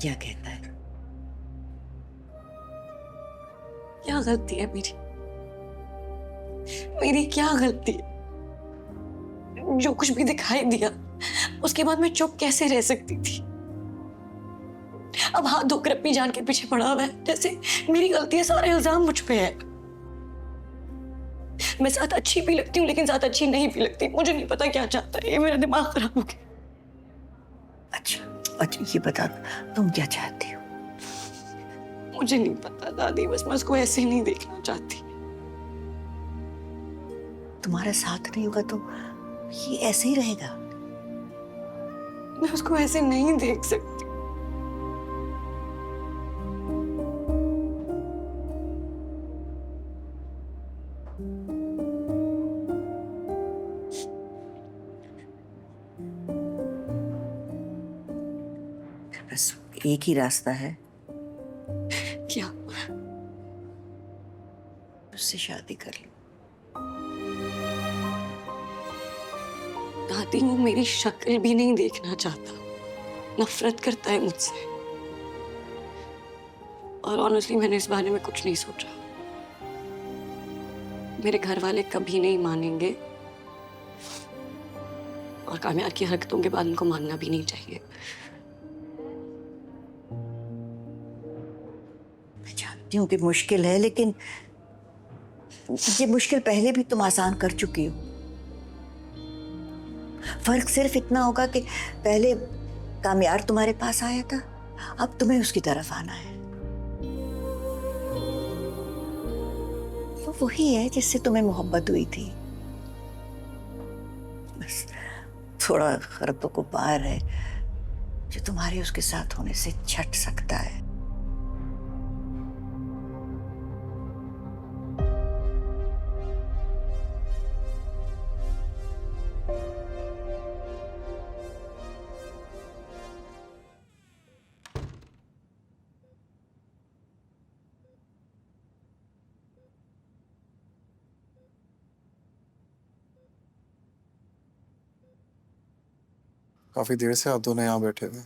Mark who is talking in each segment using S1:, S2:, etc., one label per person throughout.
S1: क्या कहता है?
S2: क्या गलती है मेरी? मेरी क्या गलती है? जो कुछ भी दिखाई दिया उसके बाद मैं चुप कैसे रह सकती थी? अब हाथ धोकर अपनी जान के पीछे पड़ा हुआ है, जैसे मेरी गलती है, सारे इल्जाम मुझ पे है। मैं साथ अच्छी भी लगती हूँ लेकिन साथ अच्छी नहीं भी लगती। मुझे नहीं पता क्या चाहता है, ये मेरा दिमाग खराब हो गया।
S1: अच्छा ये बता, तुम क्या चाहती हो?
S2: मुझे नहीं पता दादी, बस मैं उसको ऐसे नहीं देखना चाहती।
S1: तुम्हारा साथ नहीं होगा तो ये ऐसे ही रहेगा।
S2: मैं उसको ऐसे नहीं देख सकती।
S1: बस एक ही रास्ता है,
S2: क्या?
S1: उससे शादी कर लो।
S2: दादी वो मेरी शक्ल भी नहीं देखना चाहता, नफरत करता है मुझसे। और ऑनेस्टली मैंने इस बारे में कुछ नहीं सोचा। मेरे घर वाले कभी नहीं मानेंगे और कामयाब की हरकतों के बाद उनको मानना भी नहीं चाहिए।
S1: मैं जानती हूँ कि मुश्किल है, लेकिन ये मुश्किल पहले भी तुम आसान कर चुकी हो। फर्क सिर्फ इतना होगा कि पहले कामयार तुम्हारे पास आया था, अब तुम्हें उसकी तरफ आना है। वो वही है जिससे तुम्हें मोहब्बत हुई थी, बस थोड़ा खरबों को पार है जो तुम्हारे उसके साथ होने से छट सकता है।
S3: काफी देर से आप दोनों यहाँ बैठे हुए,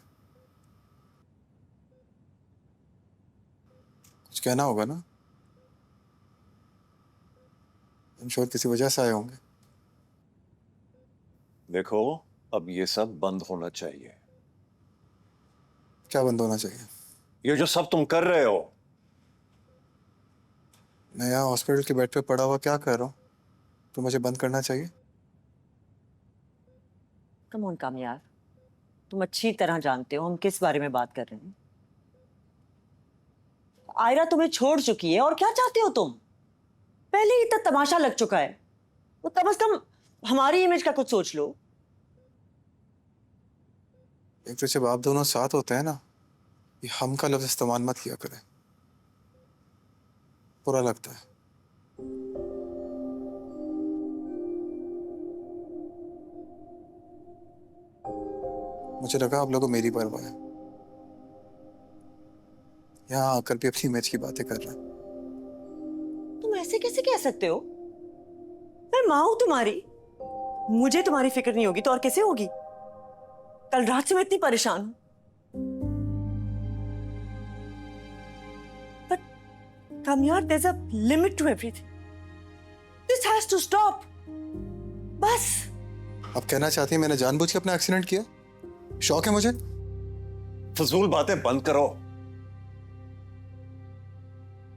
S3: कुछ कहना होगा ना? इंश्योर किसी वजह से आए होंगे।
S4: देखो, अब ये सब बंद होना चाहिए।
S3: क्या बंद होना चाहिए?
S4: ये जो सब तुम कर रहे हो।
S3: मैं यहाँ हॉस्पिटल के बेड पे पड़ा हुआ क्या कर रहा हूँ तो मुझे बंद करना चाहिए?
S5: कम ऑन कामयाब, तुम अच्छी तरह जानते हो हम किस बारे में बात कर रहे हैं। आयरा तुम्हें छोड़ चुकी है और क्या चाहते हो तुम? पहले ही इतना तमाशा लग चुका है, तो कम से कम हमारी इमेज का कुछ सोच लो।
S3: एक तो जब आप दोनों साथ होते हैं ना, ये हम का लफ्ज इस्तेमाल मत किया करें, बुरा लगता है। मुझे लगा आप लोगों को मेरी परवाह है, यहाँ आकर भी अपनी इमेज की बातें कर रहे हैं।
S5: तुम ऐसे कैसे कह सकते हो? मैं माँ हूं तुम्हारी, मुझे तुम्हारी फिक्र नहीं होगी तो और कैसे होगी? कल रात से मैं इतनी परेशान हूं। But कामयाब, there's a limit to everything. This has to stop. बस।
S3: आप कहना चाहती हैं मैंने जानबूझ के अपना एक्सीडेंट किया? शौक है मुझे?
S4: फजूल बातें बंद करो।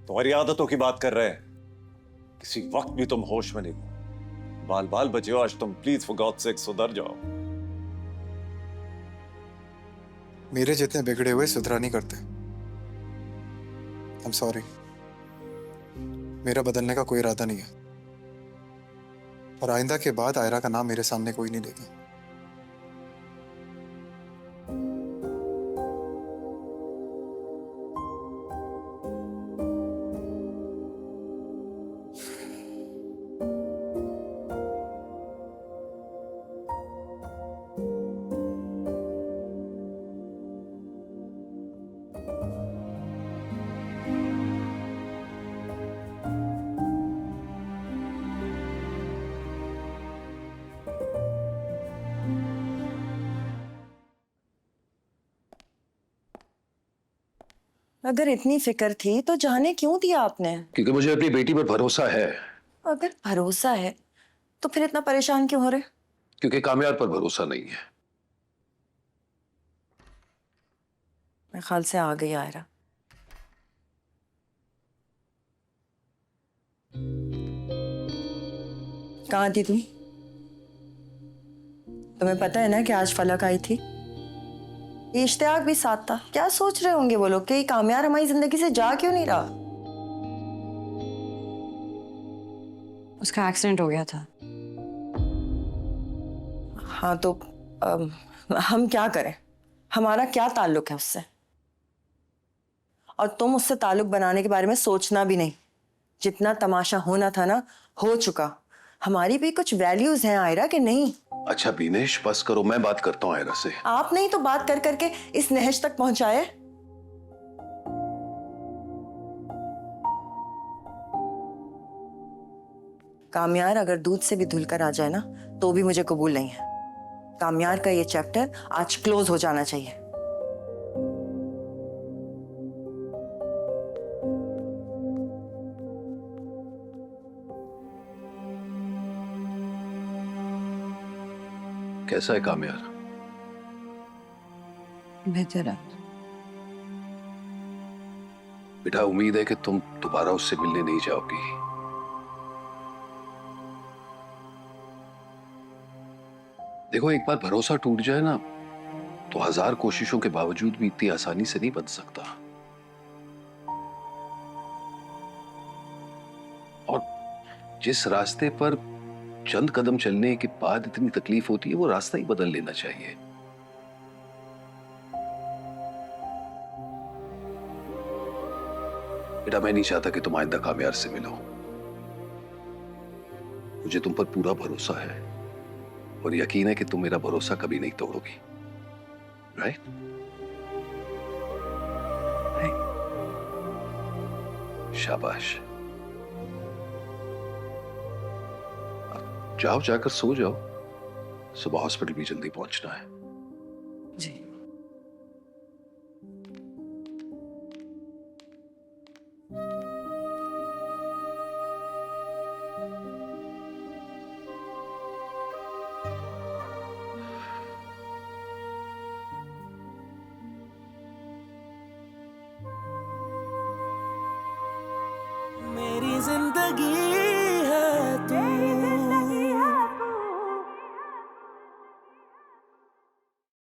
S4: तुम्हारी आदतों की बात कर रहे हैं। किसी वक्त भी तुम होश में नहीं हो। बाल बाल बचे हो आज तुम, प्लीज फॉर गॉड सेक सुधर जाओ।
S3: मेरे जितने बिगड़े हुए सुधरा नहीं करते। I'm sorry, मेरा बदलने का कोई इरादा नहीं है और आइंदा के बाद आयरा का नाम मेरे सामने कोई नहीं लेगा।
S5: अगर इतनी फिक्र थी तो जाने क्यों दिया आपने?
S6: क्योंकि मुझे अपनी बेटी पर भरोसा है।
S5: अगर भरोसा है तो फिर इतना परेशान क्यों हो रहे?
S6: क्योंकि कामयाब पर भरोसा नहीं है।
S5: मेरे ख्याल से आ गई आयरा। कहाँ थी तुम? तुम्हें पता है ना कि आज फलक आई थी? इश्तियाक भी साथ था। क्या सोच रहे होंगे वो लोग कि कामयाब हमारी जिंदगी से जा क्यों नहीं रहा?
S2: उसका एक्सीडेंट हो गया था।
S5: हाँ तो हम क्या करें? हमारा क्या ताल्लुक है उससे? और तुम उससे ताल्लुक बनाने के बारे में सोचना भी नहीं। जितना तमाशा होना था ना, हो चुका। हमारी भी कुछ वैल्यूज हैं आयरा कि नहीं?
S6: अच्छा बीनेश बस करो, मैं बात करता हूँ आयरा से।
S5: आप नहीं तो बात कर करके इस नहज तक पहुंचाए। कामयार अगर दूध से भी धुलकर आ जाए ना तो भी मुझे कबूल नहीं है। कामयार का ये चैप्टर आज क्लोज हो जाना चाहिए।
S6: कैसा है कामयार?
S2: बेहतर है।
S6: बेटा उम्मीद है कि तुम दोबारा उससे मिलने नहीं जाओगी। देखो एक बार भरोसा टूट जाए ना तो 1000 कोशिशों के बावजूद भी इतनी आसानी से नहीं बन सकता। और जिस रास्ते पर चंद कदम चलने के बाद इतनी तकलीफ होती है वो रास्ता ही बदल लेना चाहिए। बेटा मैं नहीं चाहता कि तुम आइंदा कामयार से मिलो। मुझे तुम पर पूरा भरोसा है और यकीन है कि तुम मेरा भरोसा कभी नहीं तोड़ोगी। राइट? शाबाश। जाओ जाकर सो जाओ, सुबह हॉस्पिटल भी जल्दी पहुंचना है।
S2: जी।
S7: मेरी जिंदगी